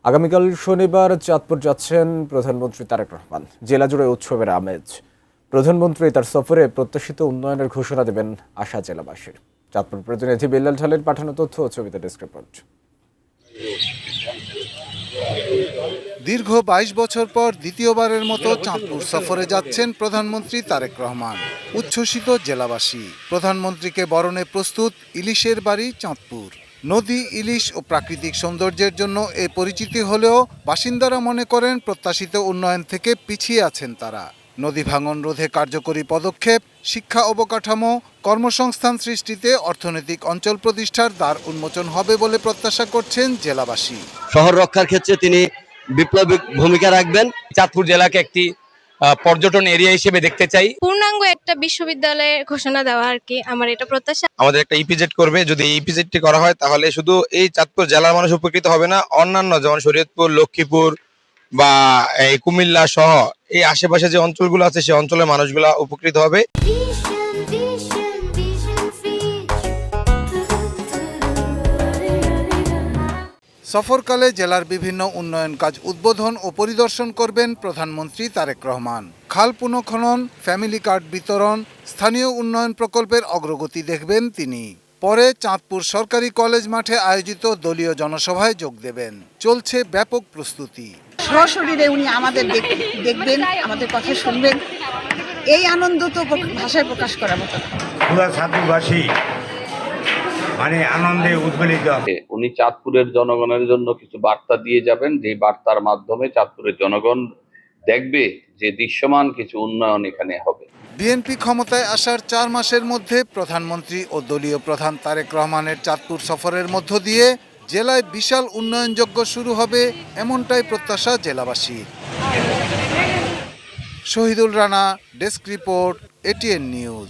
আগামীকাল শনিবার চাঁদপুর যাচ্ছেন প্রধানমন্ত্রী তারেক রহমান। জেলা জুড়ে উৎসবের আমেজ। প্রধানমন্ত্রী তার সফরে প্রত্যাশিত উন্নয়নের ঘোষণা দেবেন আশা জেলাবাসীর। চাঁদপুর প্রতিনিধি বিল্লাল ঢালের পাঠানো তথ্য ও ছবিতে ডেস্ক রিপোর্ট। দীর্ঘ ২২ বছর পর দ্বিতীয়বারের মতো চাঁদপুর সফরে যাচ্ছেন প্রধানমন্ত্রী তারেক রহমান। উচ্ছ্বসিত জেলাবাসী। প্রধানমন্ত্রীকে বরণে প্রস্তুত ইলিশের বাড়ি চাঁদপুর। নদী, ইলিশ ও প্রাকৃতিক সৌন্দর্যের জন্য এ পরিচিতি হলেও বাসিন্দারা মনে করেন প্রত্যাশিত উন্নয়ন থেকে পিছিয়ে আছেন তারা। নদী ভাঙন রোধে কার্যকরী পদক্ষেপ, শিক্ষা অবকাঠামো, কর্মসংস্থান সৃষ্টিতে অর্থনৈতিক অঞ্চল প্রতিষ্ঠার দ্বার উন্মোচন হবে বলে প্রত্যাশা করছেন জেলাবাসী। শহর রক্ষার ক্ষেত্রে তিনি বিপ্লবী ভূমিকা রাখবেন। চাঁদপুর জেলাকে একটি পর্যটন এরিয়া হিসেবে দেখতে চাই। পূর্ণাঙ্গ একটা বিশ্ববিদ্যালয়ের ঘোষণা দেওয়া আর কি আমার এটা প্রত্যাশা। আমাদের একটা ইপিজেড করবে, যদি এই ইপিজেডটি করা হয় তাহলে শুধু এই চাঁদপুর জেলার মানুষ উপকৃত হবে না, অন্যান্য যেমন শরীয়তপুর, লক্ষ্মীপুর বা এই কুমিল্লা সহ এই আশেপাশে যে অঞ্চলগুলো আছে সেই অঞ্চলের মানুষগুলা উপকৃত হবে। সফরকালে জেলার বিভিন্ন উন্নয়ন কাজ উদ্বোধন ও পরিদর্শন করবেন প্রধানমন্ত্রী তারেক রহমান। খাল পুনঃখনন, ফ্যামিলি কার্ড বিতরণ, স্থানীয় উন্নয়ন প্রকল্পের অগ্রগতি দেখবেন তিনি। পরে চাঁদপুর সরকারি কলেজ মাঠে আয়োজিত দলীয় জনসভায় যোগ দেবেন। চলছে ব্যাপক প্রস্তুতি। সশরীরে উনি আমাদের দেখবেন, আমাদের কথা শুনবেন। এই আনন্দ তো ভাষায় প্রকাশ করার মতো। পুরা চাঁদপুরবাসী মানে আনন্দে উদ্বেলিত। উনি চাঁদপুরের জনগণের জন্য কিছু বার্তা দিয়ে যাবেন, যে বার্তার মাধ্যমে চাঁদপুরের জনগণ দেখবে যে দৃশ্যমান কিছু উন্নয়ন এখানে হবে। বিএনপি ক্ষমতায় আসার ৪ মাসের মধ্যে প্রধানমন্ত্রী ও দলীয় প্রধান তারেক রহমানের চাঁদপুর সফরের মধ্য দিয়ে জেলায় বিশাল উন্নয়নযজ্ঞ শুরু হবে, এমনটাই প্রত্যাশা জেলাবাসীর। Shahidul Rana, desk report, ATN news.